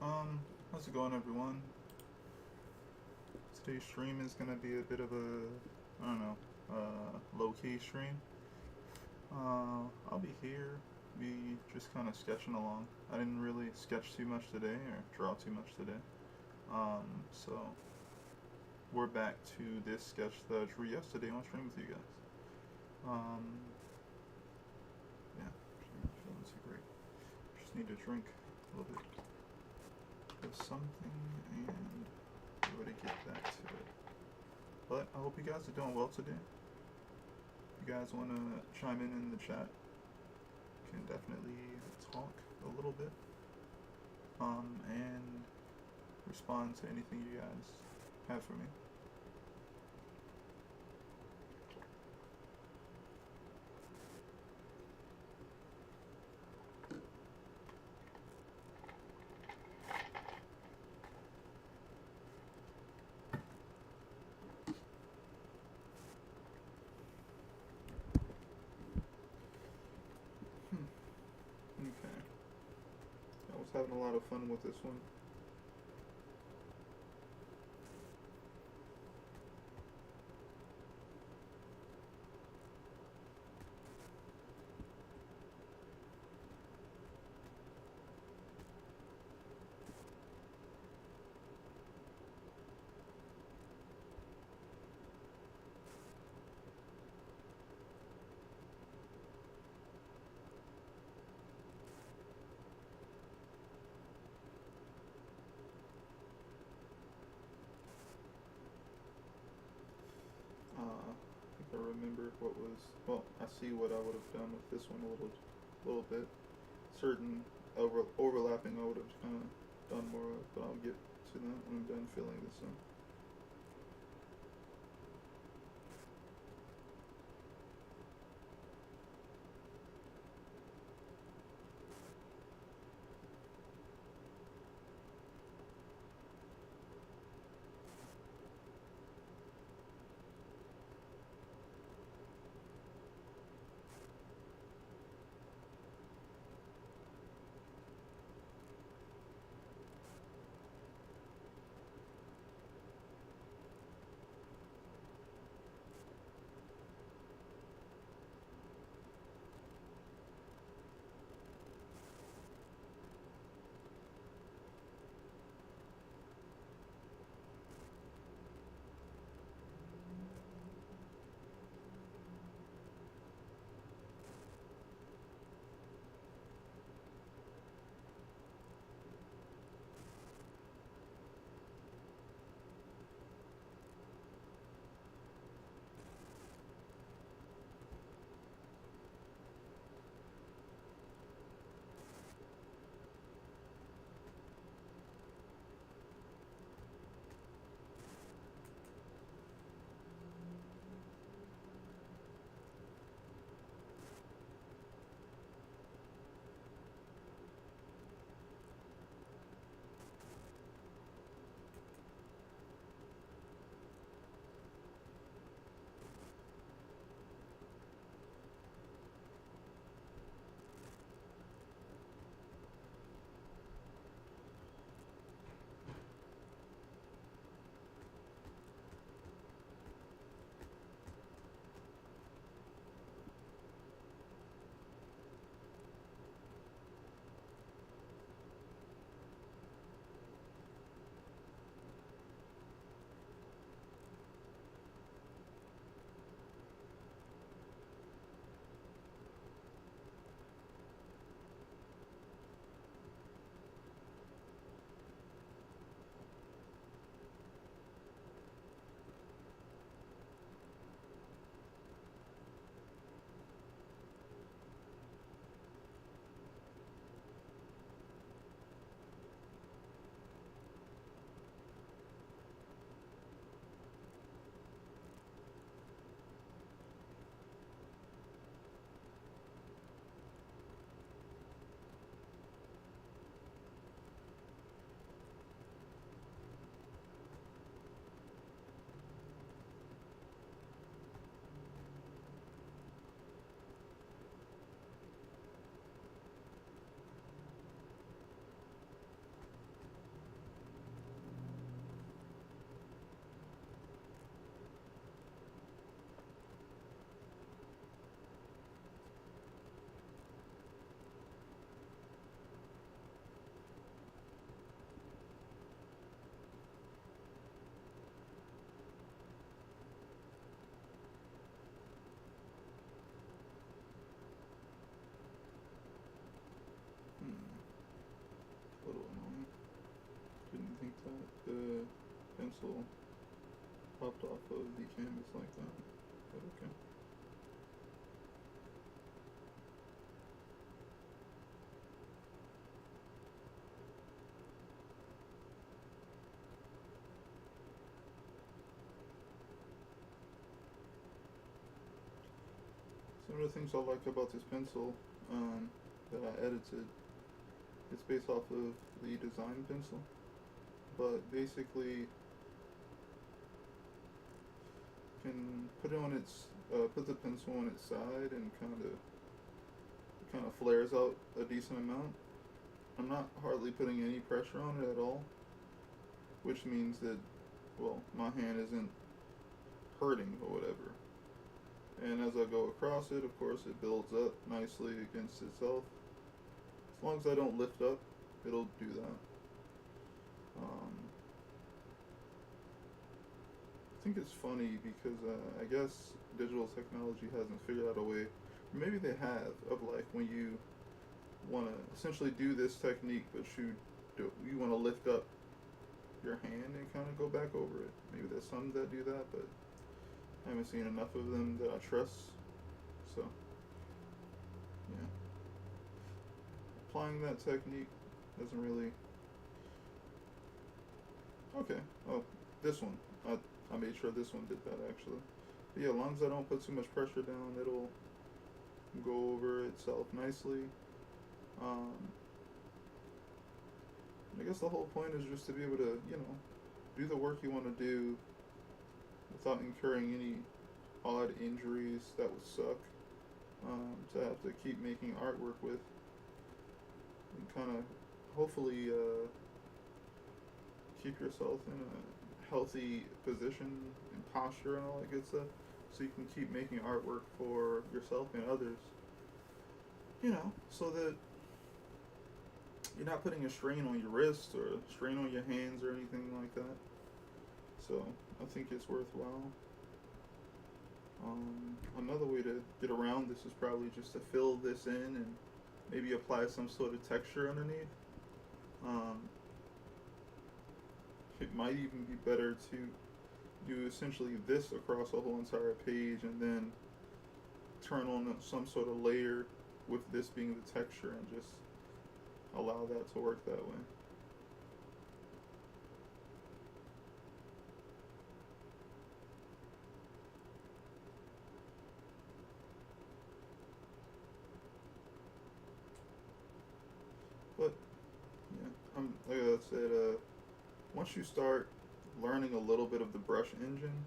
How's it going, everyone? Today's stream is gonna be a bit of a, I don't know, low-key stream. I'll be here, be just kind of sketching along. I didn't really sketch too much today or draw too much today. So we're back to this sketch that I drew yesterday on stream with you guys. Um, yeah, feeling too great. Just need to drink a little bit of something and be able to get back to it. But I hope you guys are doing well today. If you guys want to chime in the chat, you can definitely talk a little bit and respond to anything you guys have for me. Okay. I was having a lot of fun with this one. I think I remember what was, well, I see what I would have done with this one a little bit. Certain overlapping I would have kind of done more of, but I'll get to that when I'm done filling this in. pencil popped off of the canvas like that. But okay. Some of the things I like about this pencil that I edited, it's based off of the design pencil, but basically can put the pencil on its side and kind of flares out a decent amount. I'm not hardly putting any pressure on it at all, which means that, well, my hand isn't hurting or whatever. And as I go across it, of course, it builds up nicely against itself. As long as I don't lift up, it'll do that. I think it's funny because I guess digital technology hasn't figured out a way, or maybe they have, of like when you want to essentially do this technique, but you want to lift up your hand and kind of go back over it. Maybe there's some that do that, but I haven't seen enough of them that I trust. So, yeah. Applying that technique doesn't really. Okay. Oh, this one. I made sure this one did that actually. But yeah, as long as I don't put too much pressure down, it'll go over itself nicely. I guess the whole point is just to be able to, do the work you want to do without incurring any odd injuries that would suck. To have to keep making artwork with, and kind of hopefully keep yourself in a healthy position and posture and all that good stuff, so you can keep making artwork for yourself and others. So that you're not putting a strain on your wrist or a strain on your hands or anything like that. So I think it's worthwhile. Another way to get around this is probably just to fill this in and maybe apply some sort of texture underneath. It might even be better to do essentially this across the whole entire page and then turn on some sort of layer with this being the texture and just allow that to work that way. But yeah, like I said, once you start learning a little bit of the brush engine,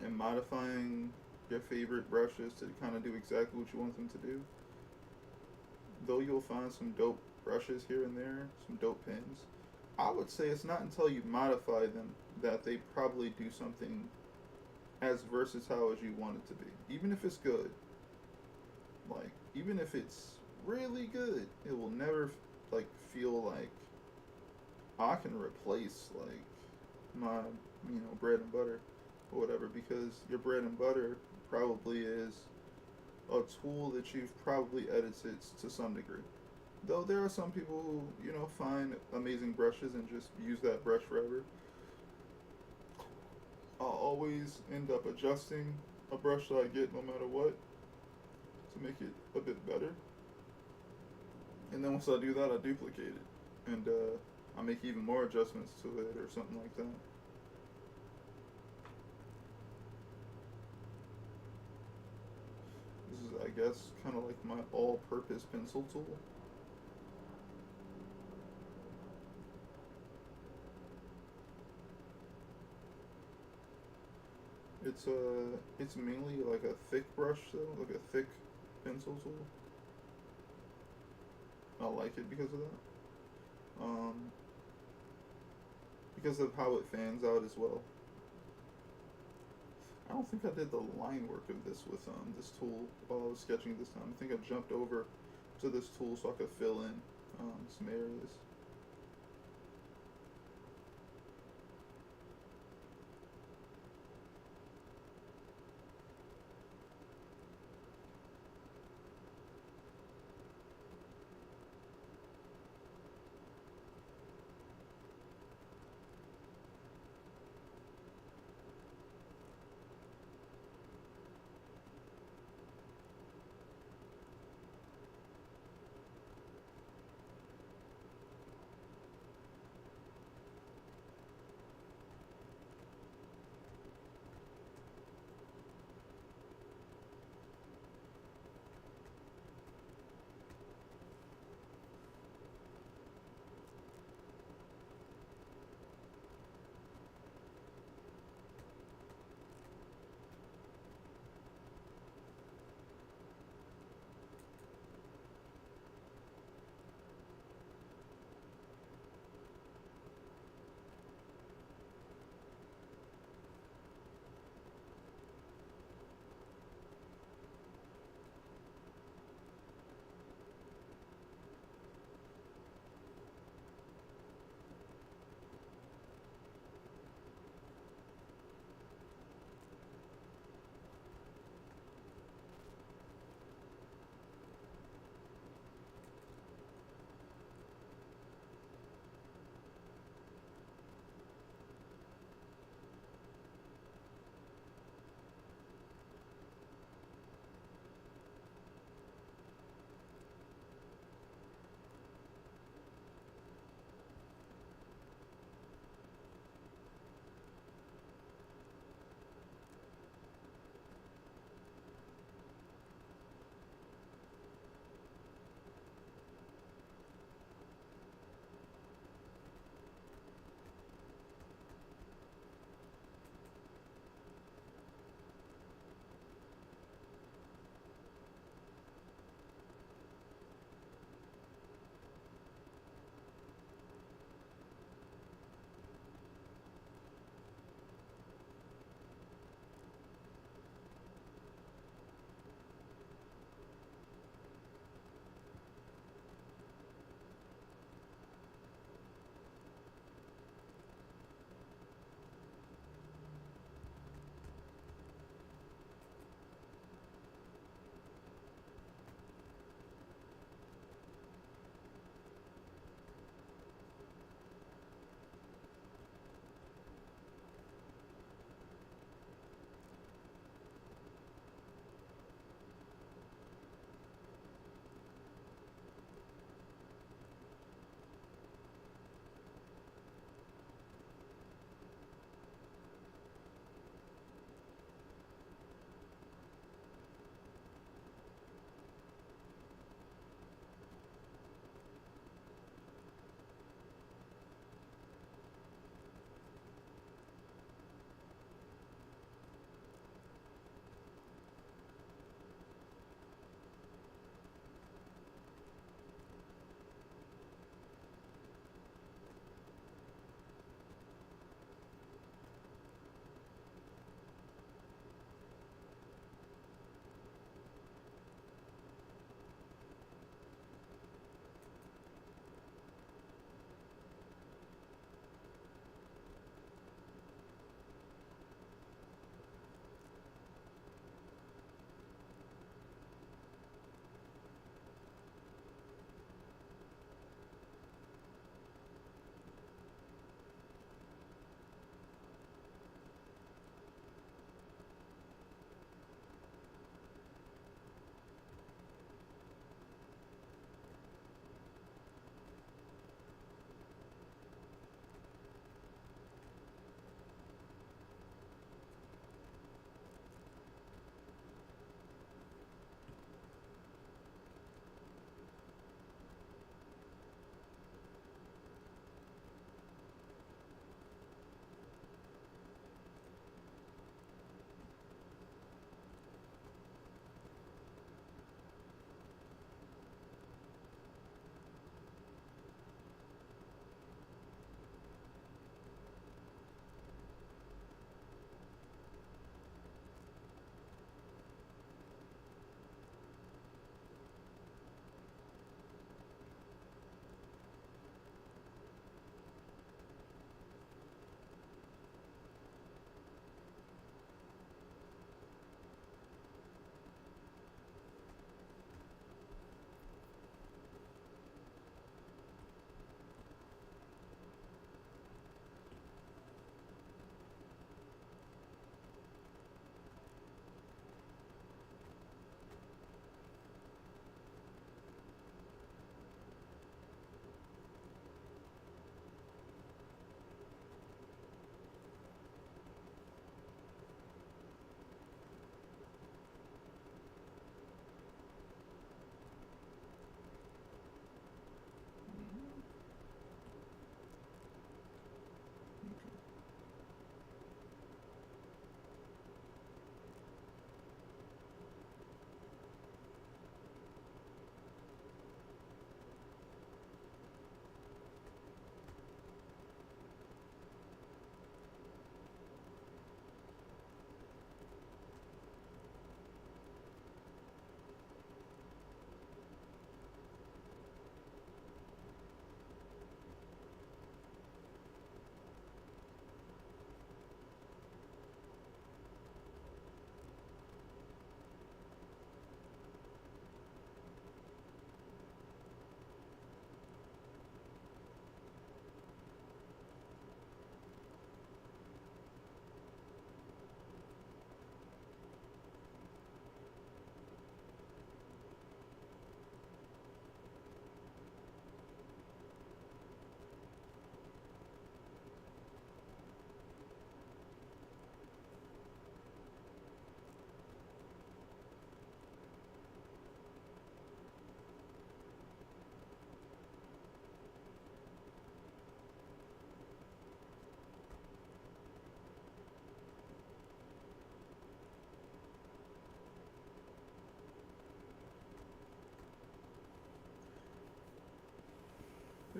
and modifying your favorite brushes to kind of do exactly what you want them to do, though you'll find some dope brushes here and there, some dope pens, I would say it's not until you modify them that they probably do something as versatile as you want it to be. Even if it's good, like, even if it's really good, it will never, like, feel like I can replace, like, my, bread and butter or whatever, because your bread and butter probably is a tool that you've probably edited to some degree. Though there are some people who, find amazing brushes and just use that brush forever. I'll always end up adjusting a brush that I get no matter what to make it a bit better. And then once I do that, I duplicate it. And I make even more adjustments to it or something like that. This is, I guess, kind of like my all-purpose pencil tool. It's mainly like a thick brush though, like a thick pencil tool. I like it because of that. Because of how it fans out as well. I don't think I did the line work of this with this tool while I was sketching this time. I think I jumped over to this tool so I could fill in some areas.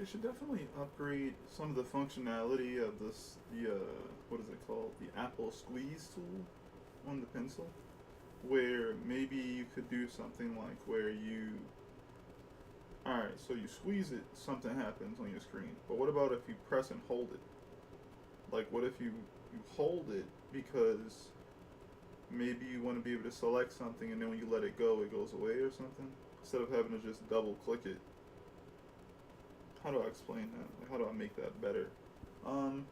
they should definitely upgrade some of the functionality of the what is it called? The Apple Squeeze tool on the pencil, where maybe you could do something like where you, all right, so you squeeze it, something happens on your screen. But what about if you press and hold it? Like, what if you hold it because maybe you want to be able to select something, and then when you let it go, it goes away or something, instead of having to just double click it. How do I explain that? Like, how do I make that better? Um,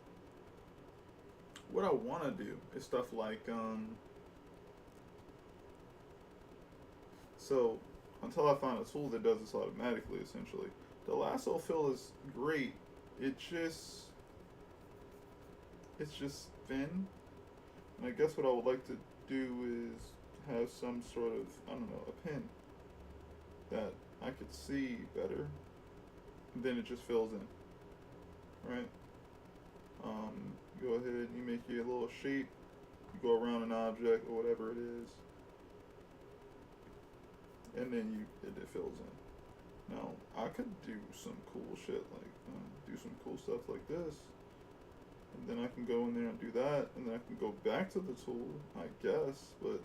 what I want to do is stuff like so until I find a tool that does this automatically, essentially, the lasso fill is great. It just it's just thin, and I guess what I would like to do is have some sort of, I don't know, a pen that I could see better. And then it just fills in, right? Go ahead, you make your little shape, you go around an object or whatever it is, and then it fills in. Now I could do some cool shit like do some cool stuff like this, and then I can go in there and do that, and then I can go back to the tool, I guess, but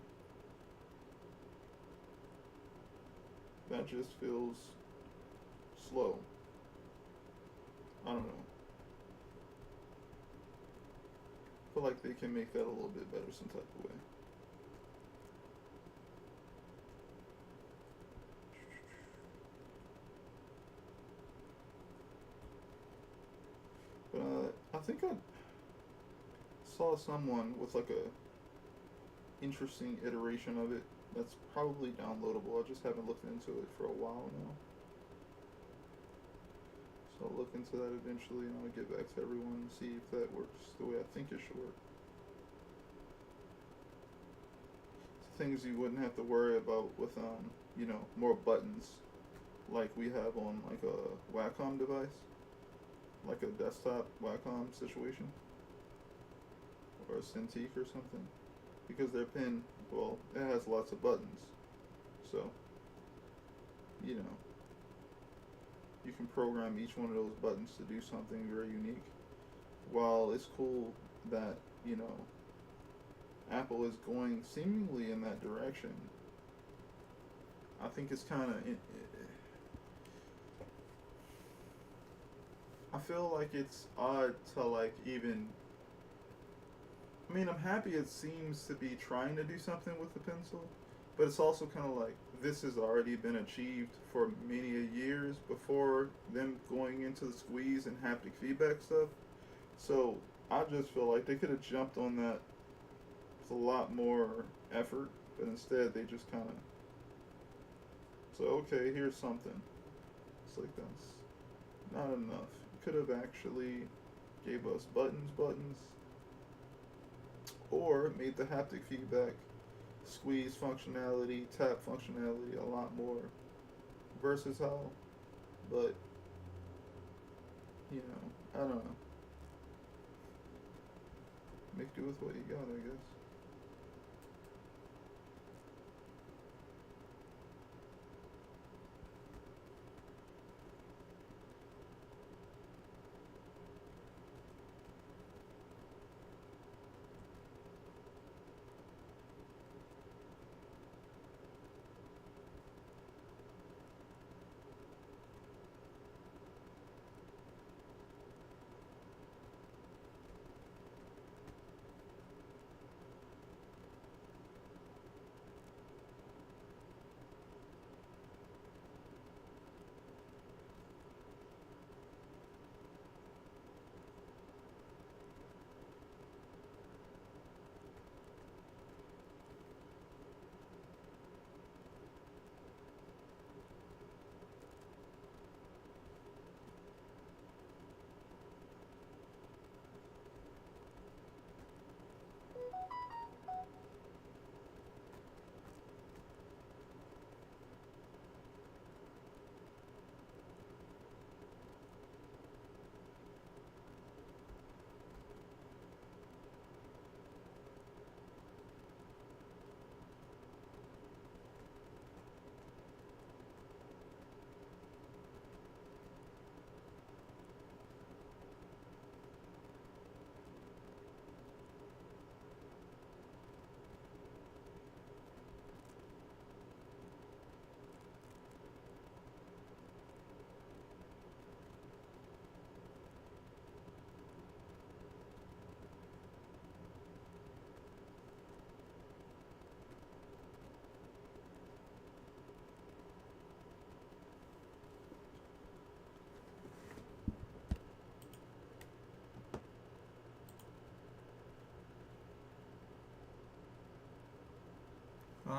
that just feels slow. I don't know. I feel like they can make that a little bit better some type of way. But I think I saw someone with like a interesting iteration of it that's probably downloadable. I just haven't looked into it for a while now. So I'll look into that eventually, and I'll get back to everyone and see if that works the way I think it should work. It's things you wouldn't have to worry about with more buttons like we have on like a Wacom device, like a desktop Wacom situation, or a Cintiq or something, because their pen, well, it has lots of buttons, so you know you can program each one of those buttons to do something very unique. While it's cool that Apple is going seemingly in that direction, I think it's kind of, I feel like it's odd to like even, I mean, I'm happy it seems to be trying to do something with the pencil, but it's also kind of like this has already been achieved for many years before them going into the squeeze and haptic feedback stuff. So I just feel like they could have jumped on that with a lot more effort, but instead they just kind of, so okay, here's something. It's like that's not enough. You could have actually gave us buttons, or made the haptic feedback, squeeze functionality, tap functionality a lot more versatile. But I don't know. Make do with what you got, I guess.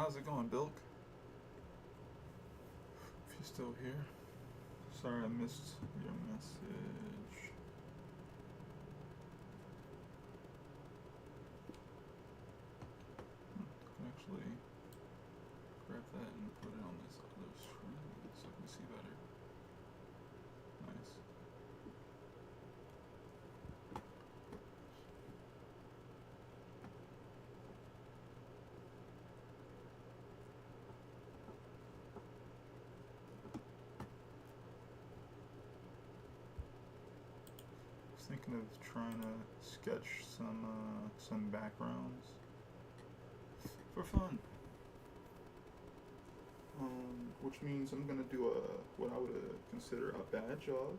how's it going, Bilk? If you're still here. Sorry I missed your message. I can actually grab that and put it on this other screen so I can see better. Nice. Thinking of trying to sketch some backgrounds for fun, which means I'm gonna do what I would consider a bad job,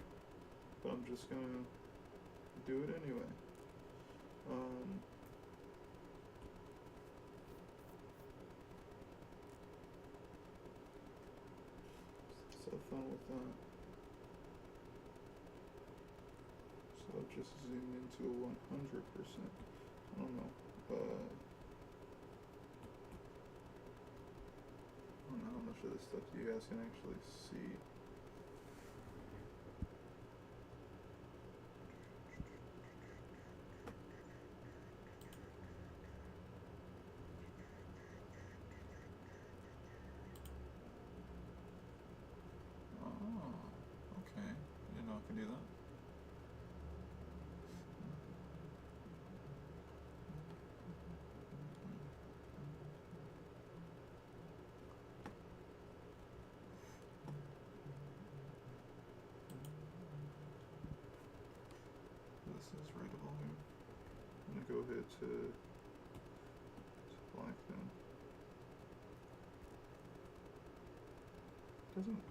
but I'm just gonna do it anyway. So have fun with that. So I'll just zoom into a 100%. I don't know. I don't know how much of this stuff you guys can actually see. Oh, okay. You know I can do that. This is readable here. I'm gonna go ahead to black then. Doesn't.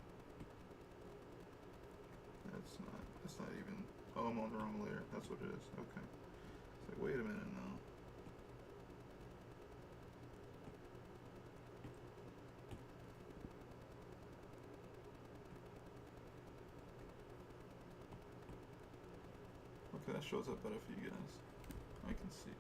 That's not even. Oh, I'm on the wrong layer. That's what it is. Okay. It's like, wait a minute now. Okay, that shows up better for you guys. I can see.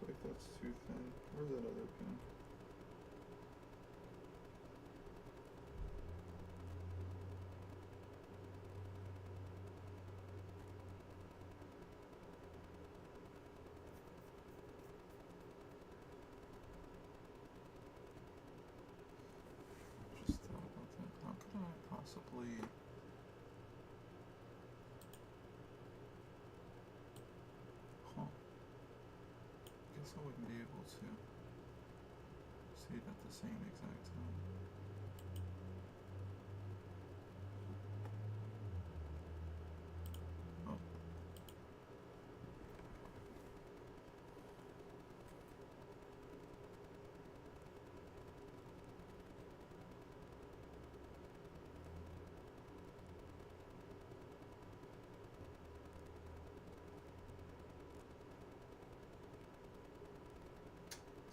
Like that's too thin. Where's that other pen? Just thought about that. How could I possibly... I wouldn't be able to see it at the same exact time. Oh.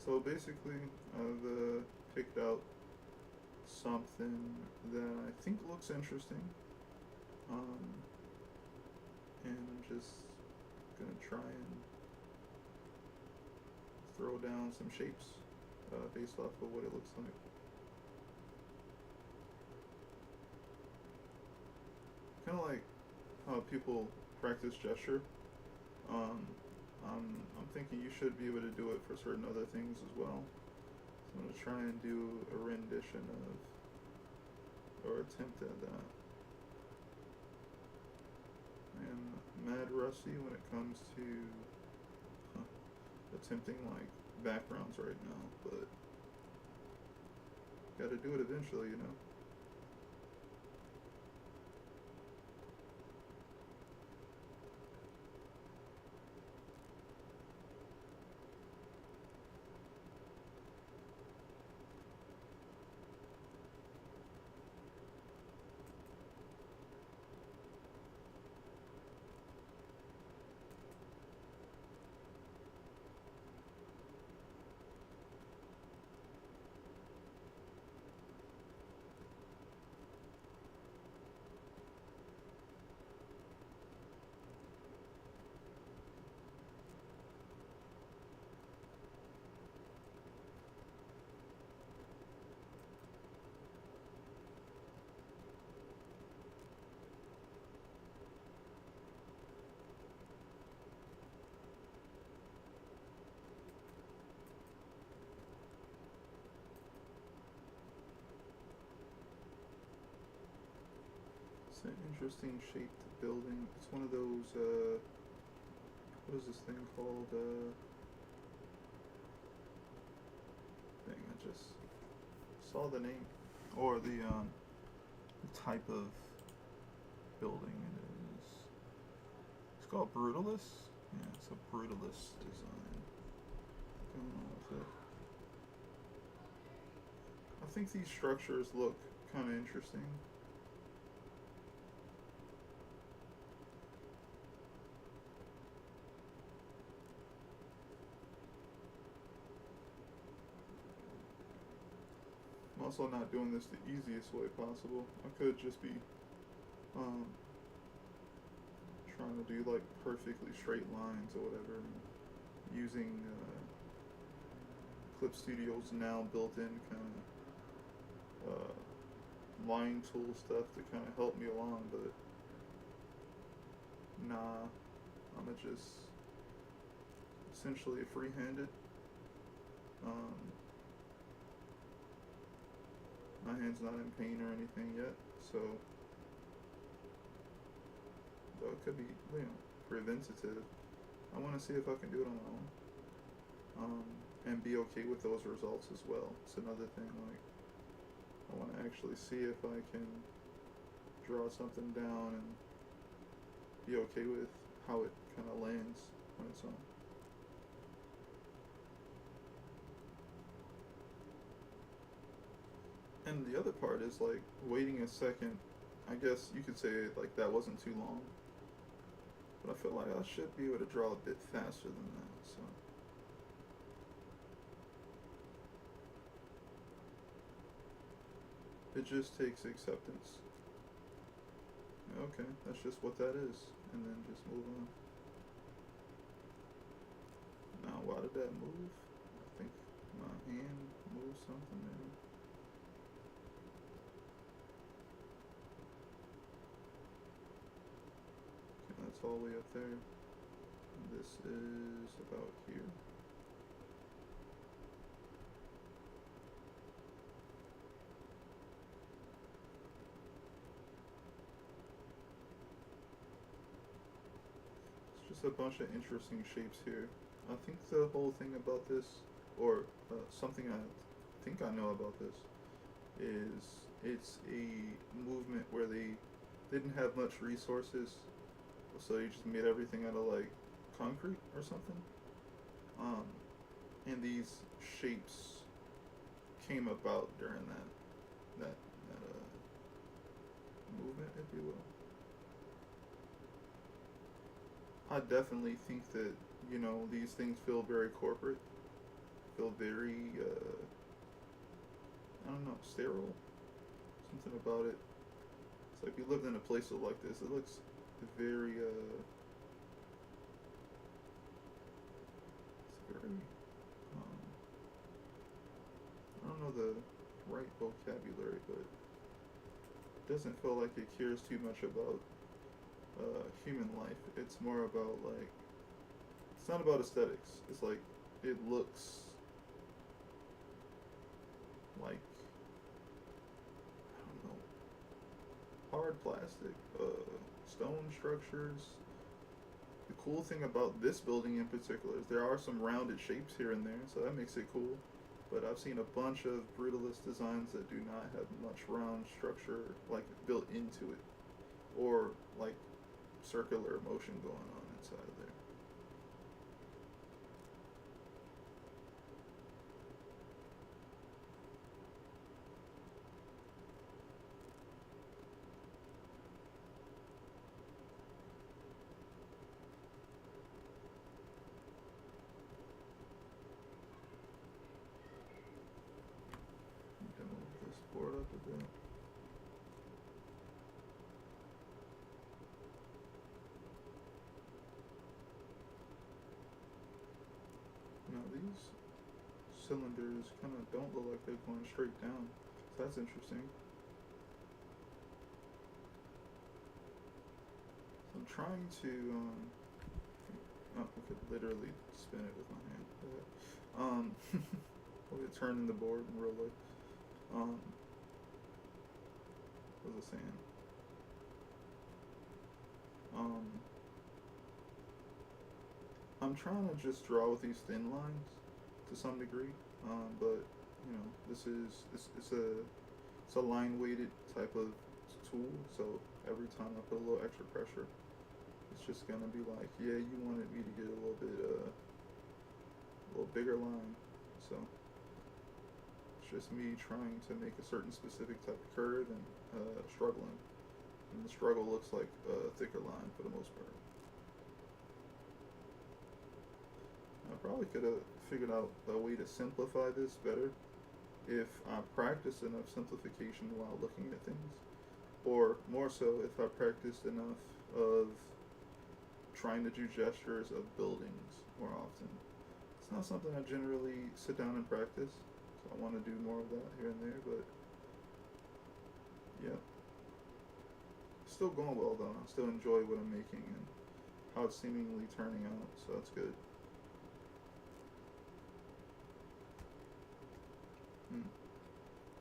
So basically, I've picked out something that I think looks interesting, and I'm just gonna try and throw down some shapes based off of what it looks like. Kind of like how people practice gesture. I'm thinking you should be able to do it for certain other things as well. So I'm going to try and do a rendition of, or attempt at that. I am mad rusty when it comes to attempting like backgrounds right now, but gotta do it eventually, you know. interesting shaped building. It's one of those, what is this thing called? Dang, I just saw the name. Or the type of building it is. It's called Brutalist. Yeah, it's a Brutalist design going on with it. I think these structures look kind of interesting. I'm also not doing this the easiest way possible. I could just be um, trying to do like perfectly straight lines or whatever, using Clip Studio's now built-in kind of line tool stuff to kind of help me along, but nah, I'ma just essentially free-handed. My hand's not in pain or anything yet, so though it could be, preventative. I want to see if I can do it on my own, and be okay with those results as well. It's another thing. Like, I want to actually see if I can draw something down and be okay with how it kind of lands when it's on. And the other part is like waiting a second. I guess you could say like that wasn't too long, but I feel like I should be able to draw a bit faster than that. So it just takes acceptance. Okay, that's just what that is, and then just move on. Now, why did that move? I think my hand moved something maybe. That's all the way up there. And this is about here. It's just a bunch of interesting shapes here. I think the whole thing about this, or something I think I know about this, is it's a movement where they didn't have much resources, so you just made everything out of like concrete or something. And these shapes came about during that movement, if you will. I definitely think that these things feel very corporate, feel very I don't know, sterile. Something about it. It's like you lived in a place like this. It looks very it's very I don't know the right vocabulary, but it doesn't feel like it cares too much about human life. It's more about like, it's not about aesthetics. It's like it looks like, I don't know, hard plastic, stone structures. The cool thing about this building in particular is there are some rounded shapes here and there, so that makes it cool. But I've seen a bunch of brutalist designs that do not have much round structure like built into it, or like circular motion going on inside of there. You can move this board up a bit. Now these cylinders kind of don't look like they're going straight down, so that's interesting. So I'm trying to, I could literally spin it with my hand. Look at turning the board in real life. What was I saying? I'm trying to just draw with these thin lines to some degree, but you know, it's a line weighted type of tool. So every time I put a little extra pressure, it's just gonna be like, yeah, you wanted me to get a little bit a little bigger line, so it's just me trying to make a certain specific type of curve and struggling, and the struggle looks like a thicker line for the most part. I probably could have figured out a way to simplify this better if I practiced enough simplification while looking at things, or more so if I practiced enough of trying to do gestures of buildings more often. It's not something I generally sit down and practice, so I want to do more of that here and there, but yeah. It's still going well though. I still enjoy what I'm making and how it's seemingly turning out, so that's good.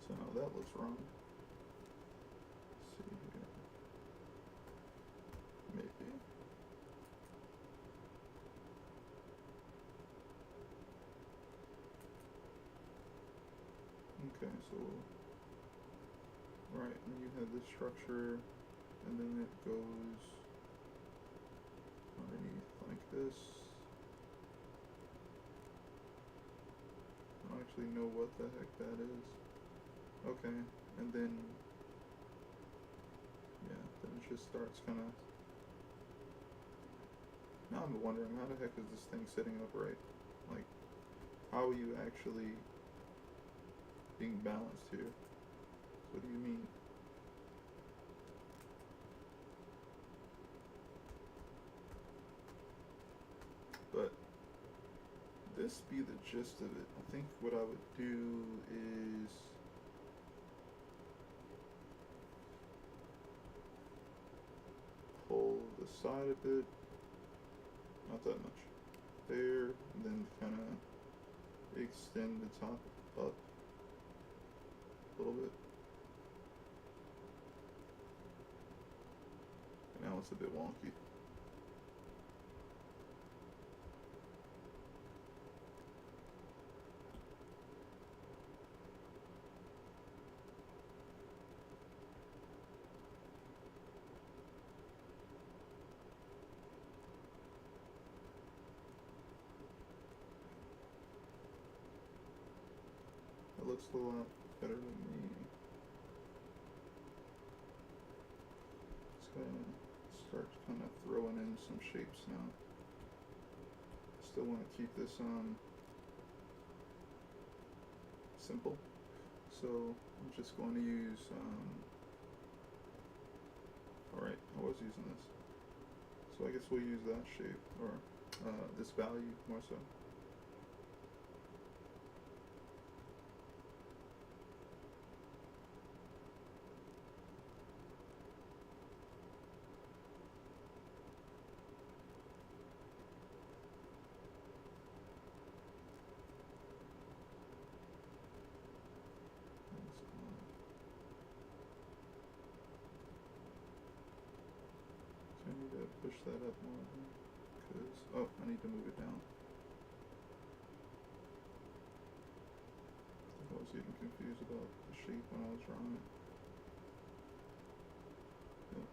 So now that looks wrong. Let's see here. Maybe. Okay, so right, and you have this structure, and then it goes underneath like this. I don't actually know what the heck that is. Okay, and then yeah, then it just starts kind of. Now I'm wondering, how the heck is this thing sitting upright? Like, how are you actually being balanced here? What do you mean? But this be the gist of it. I think what I would do is pull the side a bit, not that much, there, and then kind of extend the top up a little bit. And now it's a bit wonky. It looks a lot better than me. Just gonna start kind of throwing in some shapes now. Still want to keep this simple, so I'm just going to use alright, I was using this, so I guess we'll use that shape, or this value more so. I need to push that up more, because, oh, I need to move it down. I think I was getting confused about the shape when I was drawing it. Yep.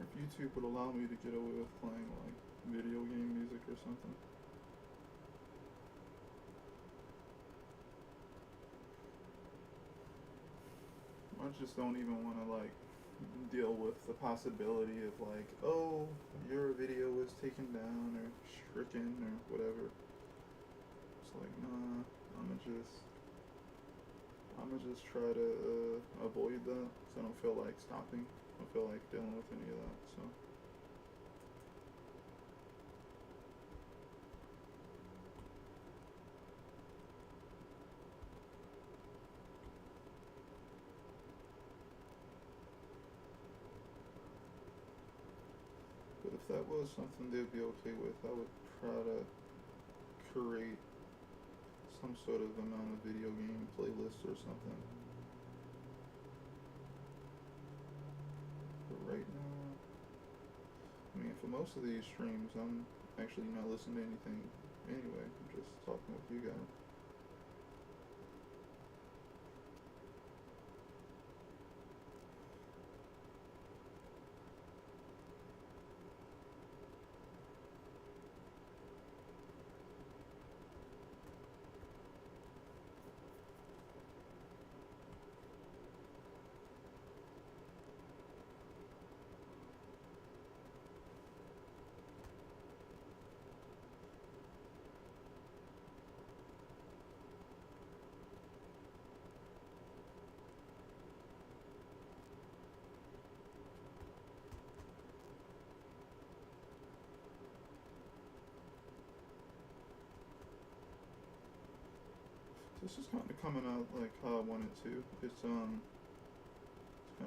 if YouTube would allow me to get away with playing like video game music or something. I just don't even want to like deal with the possibility of like, oh, your video was taken down or stricken or whatever. It's like, nah, I'ma just try to avoid that. So I don't feel like stopping. I don't feel like dealing with any of that. So. But if that was something they'd be okay with, I would try to create some sort of amount of video game playlist or something. But right now, I mean, for most of these streams, I'm actually not listening to anything anyway. I'm just talking with you guys. This is kind of coming out like how I want it to. It's kind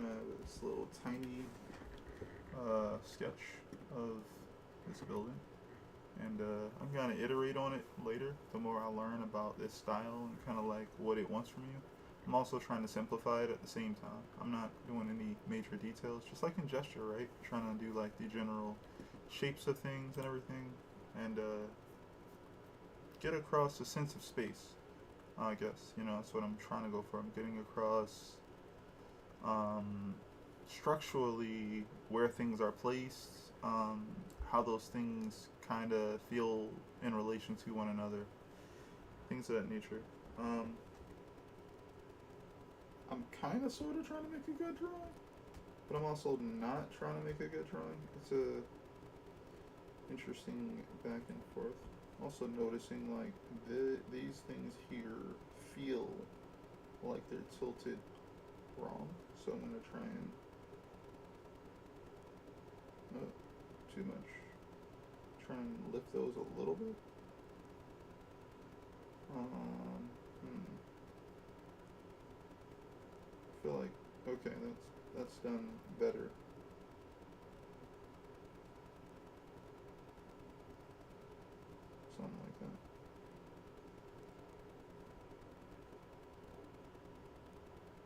of this little tiny sketch of this building, and I'm gonna iterate on it later. The more I learn about this style and kind of like what it wants from you. I'm also trying to simplify it at the same time. I'm not doing any major details, just like in gesture, right? Trying to do like the general shapes of things and everything, and get across a sense of space. I guess, that's what I'm trying to go for. I'm getting across structurally where things are placed, how those things kind of feel in relation to one another, things of that nature. I'm kind of sort of trying to make a good drawing, but I'm also not trying to make a good drawing. It's a interesting back and forth. Also noticing like these things here feel like they're tilted wrong, so I'm gonna try and too much. Try and lift those a little bit. I feel like okay, that's done better. Something like that.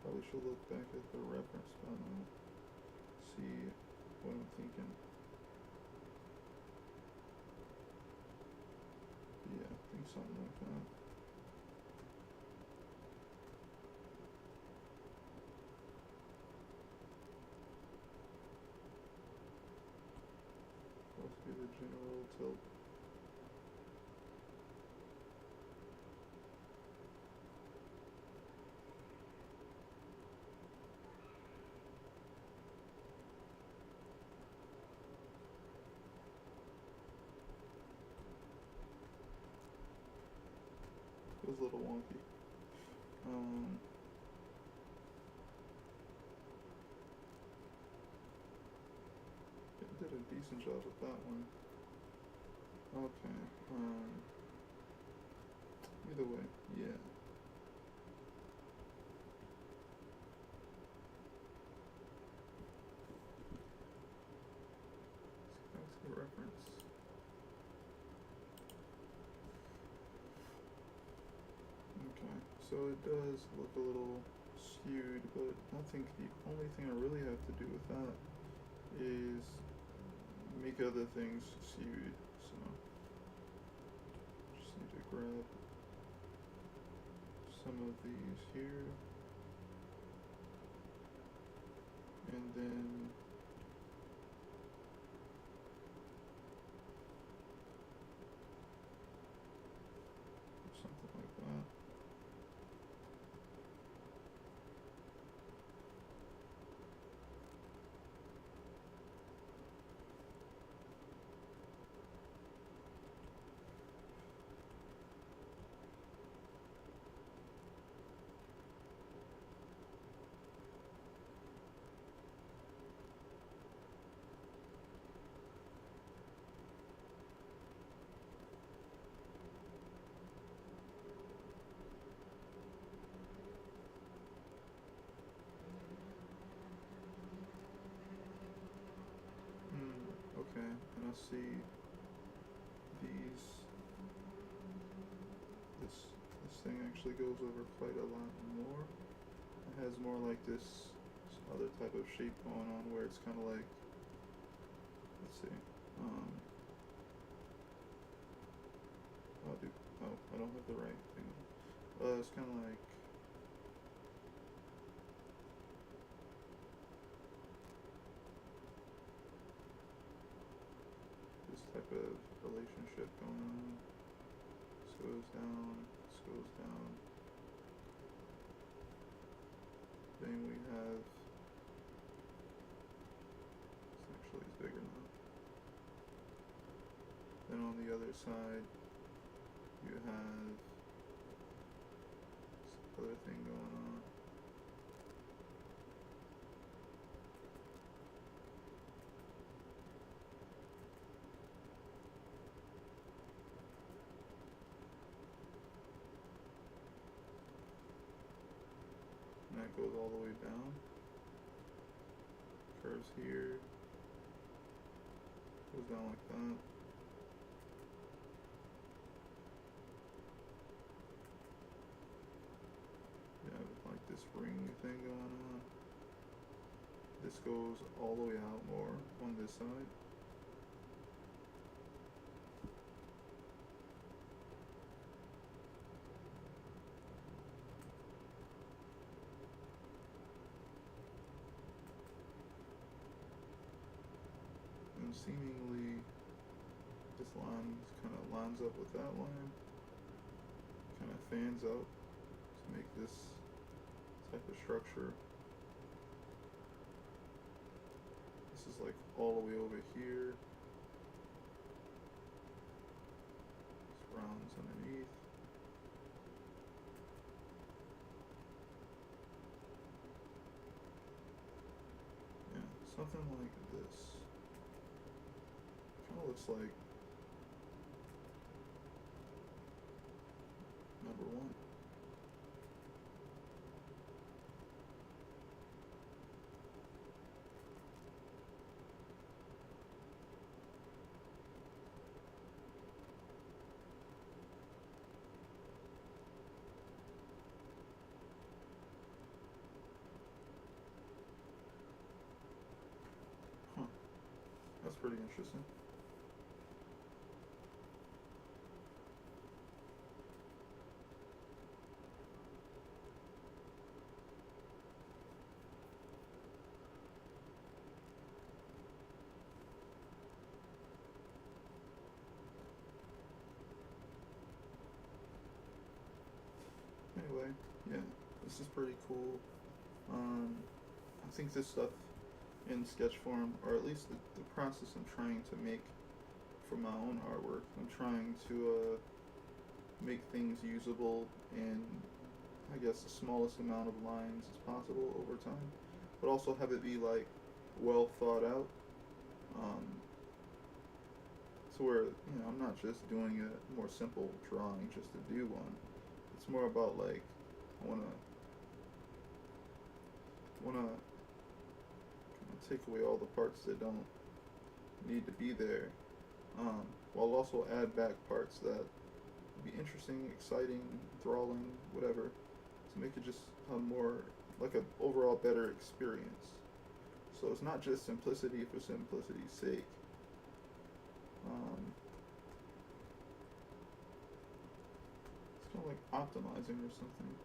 Probably should look back at the reference file, see what I'm thinking. Yeah, I think something like that. Supposed to be the general tilt. It was a little wonky. It did a decent job with that one. Okay. Either way, yeah. That's the reference. Okay, so it does look a little skewed, but I think the only thing I really have to do with that is make other things skewed. So just need to grab some of these here, and then want to see these, this thing actually goes over quite a lot more. It has more like this other type of shape going on where it's kind of like, let's see, I don't have the right thing. It's kind of like, this type of relationship going on. This goes down, this goes down. Then we have, this actually is bigger now. Then on the other side, you have this other thing going on. And that goes all the way down. Curves here. Goes down like that. Like this ring thing going on. This goes all the way out more on this side. And seemingly this line kind of lines up with that line. Kind of fans out to make this type of structure. This is like all the way over here. This rounds underneath. Yeah, something like this. Kind of looks like number one. That's pretty interesting. Anyway, yeah, this is pretty cool. I think this stuff in sketch form, or at least the process I'm trying to make for my own artwork, I'm trying to make things usable in, I guess, the smallest amount of lines as possible over time, but also have it be like well thought out. So where, I'm not just doing a more simple drawing just to do one. It's more about like I wanna take away all the parts that don't need to be there, while also add back parts that would be interesting, exciting, enthralling, whatever, to make it just a more like an overall better experience. So it's not just simplicity for simplicity's sake. It's kind of like optimizing or something.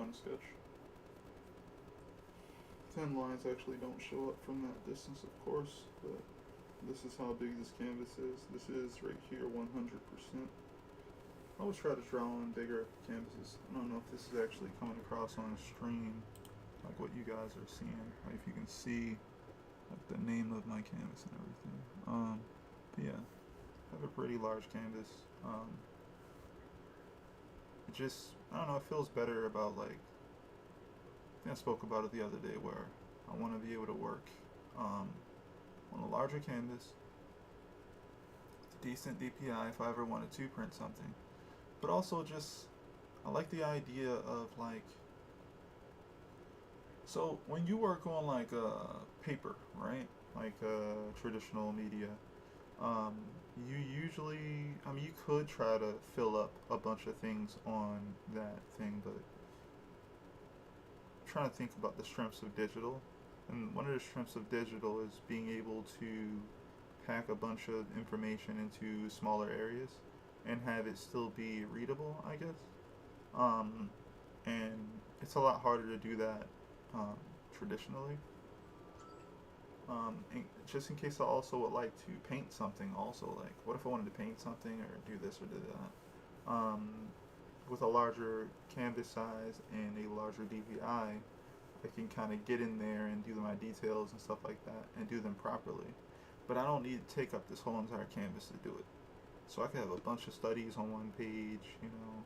fun sketch. Thin lines actually don't show up from that distance, of course, but this is how big this canvas is. This is right here 100%. I always try to draw on bigger canvases. I don't know if this is actually coming across on a stream, like what you guys are seeing, like if you can see like the name of my canvas and everything. But yeah, I have a pretty large canvas. It just, I don't know, it feels better about like, I think I spoke about it the other day where I want to be able to work on a larger canvas with a decent DPI if I ever wanted to print something. But also just, I like the idea of like, so when you work on like paper, right? Like traditional media, you usually, I mean, you could try to fill up a bunch of things on that thing, but I'm trying to think about the strengths of digital. And one of the strengths of digital is being able to pack a bunch of information into smaller areas and have it still be readable, I guess. And it's a lot harder to do that traditionally. And just in case I also would like to paint something also, like what if I wanted to paint something or do this or do that? With a larger canvas size and a larger DPI, I can kind of get in there and do my details and stuff like that and do them properly. But I don't need to take up this whole entire canvas to do it. So I can have a bunch of studies on one page, you know.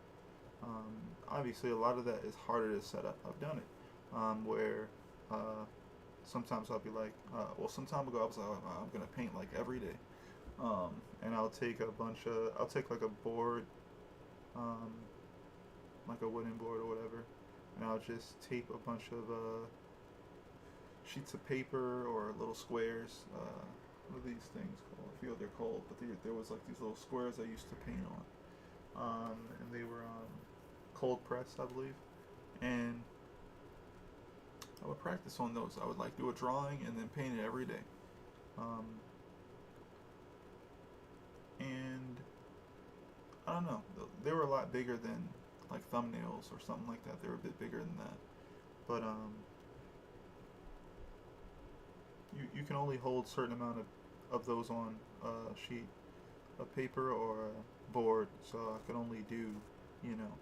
Obviously, a lot of that is harder to set up. I've done it, where sometimes I'll be like, well, some time ago I was like, oh, I'm gonna paint like every day, and I'll take like a board, like a wooden board or whatever, and I'll just tape a bunch of sheets of paper or little squares. What are these things called? I forget what they're called, but there was like these little squares I used to paint on, and they were cold pressed, I believe, and I would practice on those. I would like do a drawing and then paint it every day, and I don't know. They were a lot bigger than like thumbnails or something like that. They were a bit bigger than that, but you can only hold a certain amount of those on a sheet of paper or a board, so I could only do, you know,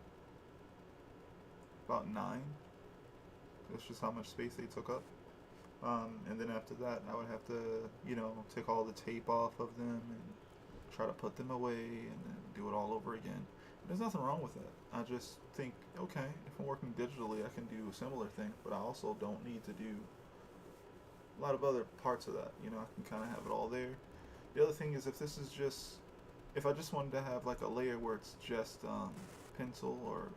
about 9. That's just how much space they took up. And then after that, I would have to, you know, take all the tape off of them and try to put them away and then do it all over again. There's nothing wrong with that. I just think, okay, if I'm working digitally, I can do a similar thing, but I also don't need to do a lot of other parts of that. You know, I can kind of have it all there. The other thing is if I just wanted to have like a layer where it's just pencil or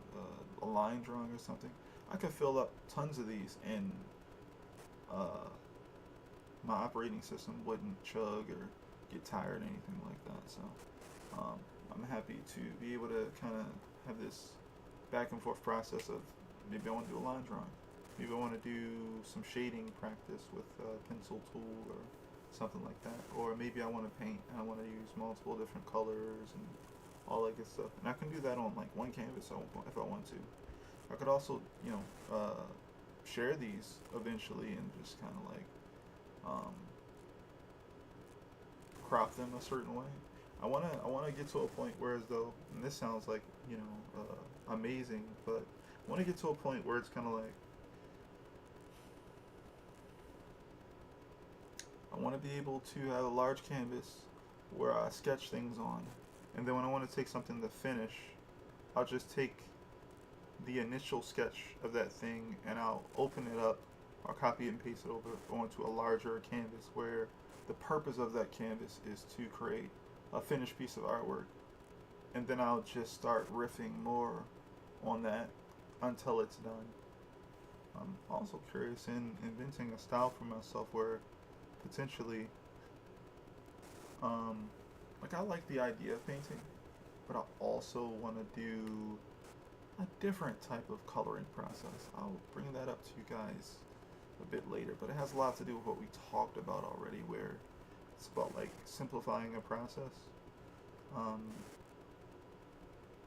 a line drawing or something, I could fill up tons of these and my operating system wouldn't chug or get tired or anything like that. So I'm happy to be able to kind of have this back and forth process of maybe I want to do a line drawing. Maybe I want to do some shading practice with a pencil tool or something like that. Or maybe I want to paint and I want to use multiple different colors and all that good stuff. And I can do that on like one canvas if I want to. I could also, you know, share these eventually and just kind of like crop them a certain way. I wanna get to a point where, as though, and this sounds like, you know, amazing, but I want to get to a point where it's kind of like I want to be able to have a large canvas where I sketch things on, and then when I want to take something to finish, I'll just take the initial sketch of that thing and I'll open it up or copy and paste it over onto a larger canvas where the purpose of that canvas is to create a finished piece of artwork, and then I'll just start riffing more on that until it's done. I'm also curious in inventing a style for myself where potentially like I like the idea of painting, but I also want to do a different type of coloring process. I'll bring that up to you guys a bit later, but it has a lot to do with what we talked about already, where it's about like simplifying a process. You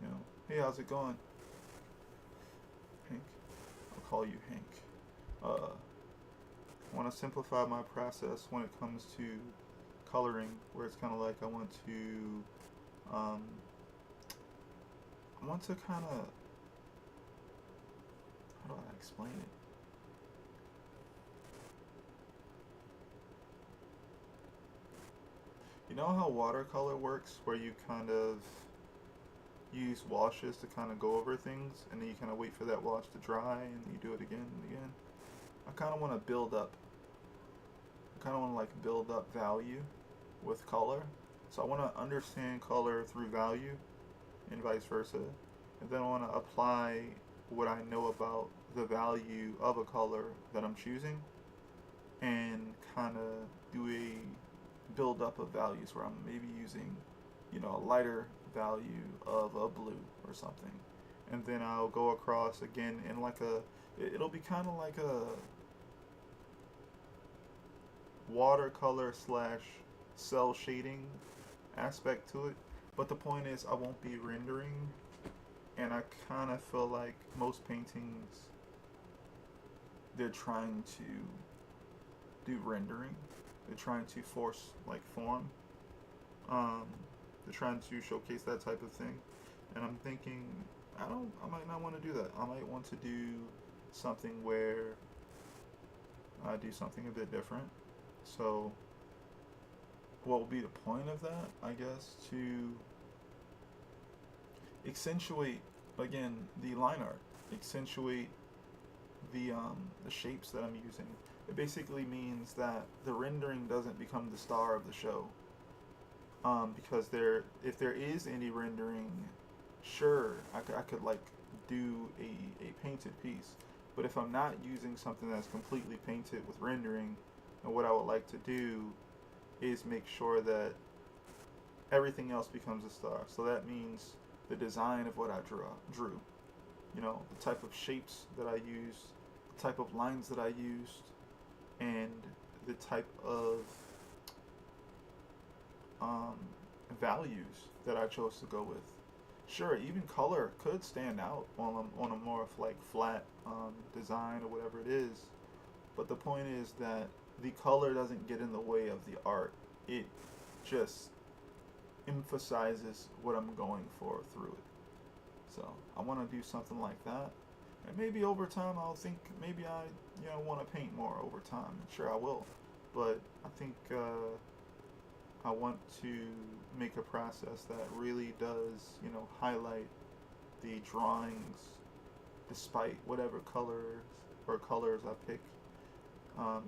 know, hey, how's it going, Pink? call you Hank. Uh, I want to simplify my process when it comes to coloring, where it's kind of like um, I want to kind of, how do I explain it? You know how watercolor works, where you kind of use washes to kind of go over things, and then you kind of wait for that wash to dry, and you do it again and again. I kind of want to build up. I kind of want to like build up value with color. So I want to understand color through value, and vice versa. And then I want to apply what I know about the value of a color that I'm choosing, and kind of do a build up of values where I'm maybe using, a lighter value of a blue or something. And then I'll go across again in like it'll be kind of like a watercolor slash cell shading aspect to it. But the point is, I won't be rendering, and I kind of feel like most paintings, they're trying to do rendering. They're trying to force like form. They're trying to showcase that type of thing, and I'm thinking, I might not want to do that. I might want to do something where I do something a bit different. So, what will be the point of that? I guess to accentuate again the line art, accentuate the shapes that I'm using. It basically means that the rendering doesn't become the star of the show. Because if there is any rendering, sure, I could like do a painted piece. But if I'm not using something that's completely painted with rendering, and what I would like to do is make sure that everything else becomes a star. So that means the design of what I drew, the type of shapes that I used, the type of lines that I used, and the type of values that I chose to go with. Sure, even color could stand out on a more of like flat design or whatever it is, but the point is that the color doesn't get in the way of the art. It just emphasizes what I'm going for through it. So I want to do something like that, and maybe over time I'll think maybe I want to paint more over time. Sure, I will, but I think I want to make a process that really does highlight the drawings, despite whatever colors I pick.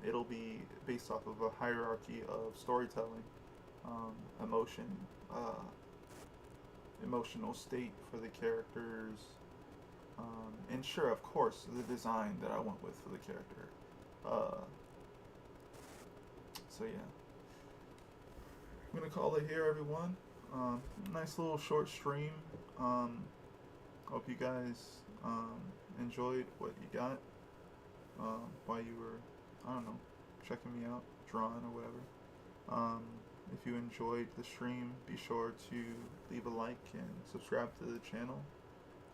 It'll be based off of a hierarchy of storytelling, emotion, emotional state for the characters, and sure, of course, the design that I went with for the character. So yeah, I'm gonna call it here, everyone. Nice little short stream. Hope you guys enjoyed what you got while you were, I don't know, checking me out, drawing or whatever. If you enjoyed the stream, be sure to leave a like and subscribe to the channel.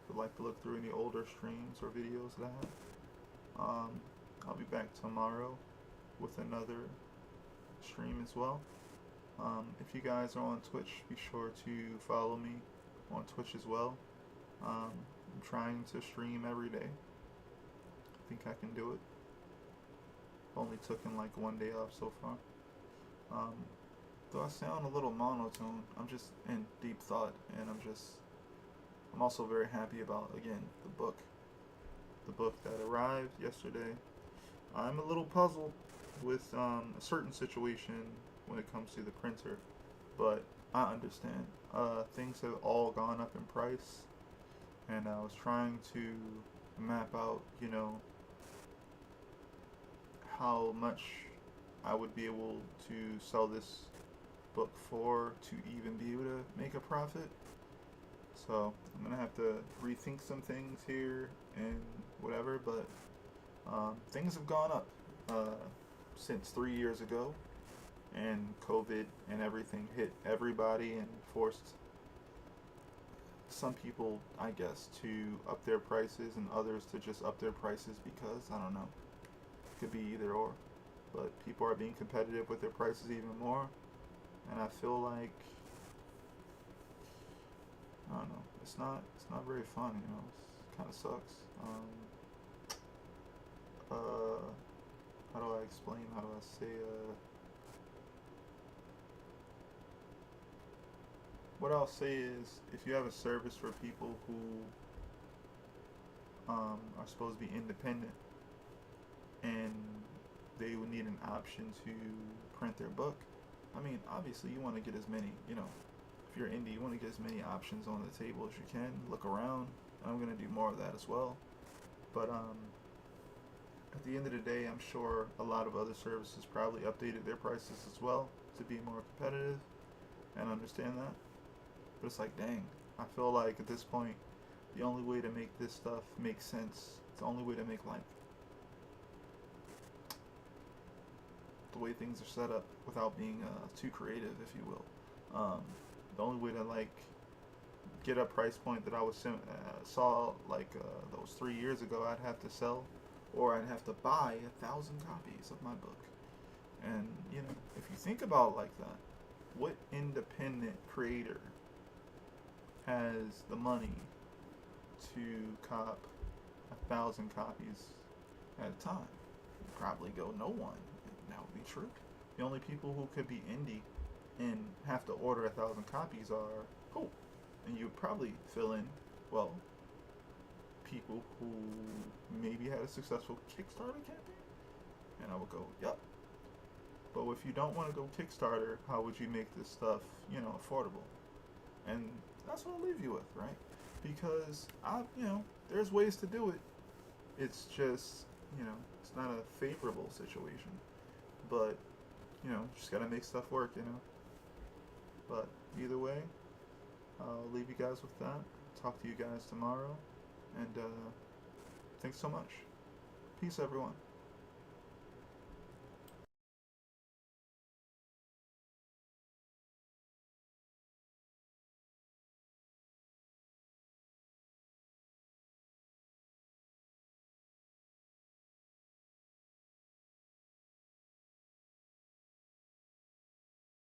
If you'd like to look through any older streams or videos that I have. I'll be back tomorrow with another stream as well. If you guys are on Twitch, be sure to follow me on Twitch as well. I'm trying to stream every day. I think I can do it. Only taken like one day off so far. Though I sound a little monotone, I'm just in deep thought, and I'm also very happy about, again, the book that arrived yesterday. I'm a little puzzled with a certain situation when it comes to the printer, but I understand. Things have all gone up in price, and I was trying to map out, how much I would be able to sell this book for to even be able to make a profit. So I'm gonna have to rethink some things here and whatever, but things have gone up since 3 years ago, and COVID and everything hit everybody and forced some people, I guess, to up their prices and others to just up their prices because, I don't know, could be either or. But people are being competitive with their prices even more, and I feel like, I don't know, it's not very fun, you know. It kind of sucks. How do I explain? How do I say? What I'll say is, if you have a service for people who are supposed to be independent and they would need an option to print their book, I mean, obviously you want to get as many, you know, if you're indie, you want to get as many options on the table as you can. Look around. I'm going to do more of that as well. But at the end of the day, I'm sure a lot of other services probably updated their prices as well to be more competitive, and understand that. But it's like, dang, I feel like at this point, the only way to make this stuff make sense, it's the only way to make like the way things are set up without being too creative, if you will. The only way to like get a price point that I saw like that was 3 years ago, I'd have to sell, or I'd have to buy 1,000 copies of my book. And you know, if you think about it like that, what independent creator has the money to cop 1,000 copies at a time? Probably go no one. That would be true. The only people who could be indie and have to order 1,000 copies are who? And you would probably fill in, well, people who maybe had a successful Kickstarter campaign. And I would go, yep. But if you don't want to go Kickstarter, how would you make this stuff, you know, affordable? And that's what I'll leave you with, right? Because there's ways to do it. It's just, it's not a favorable situation. But, just gotta make stuff work, But either way, I'll leave you guys with that. Talk to you guys tomorrow. And thanks so much. Peace, everyone.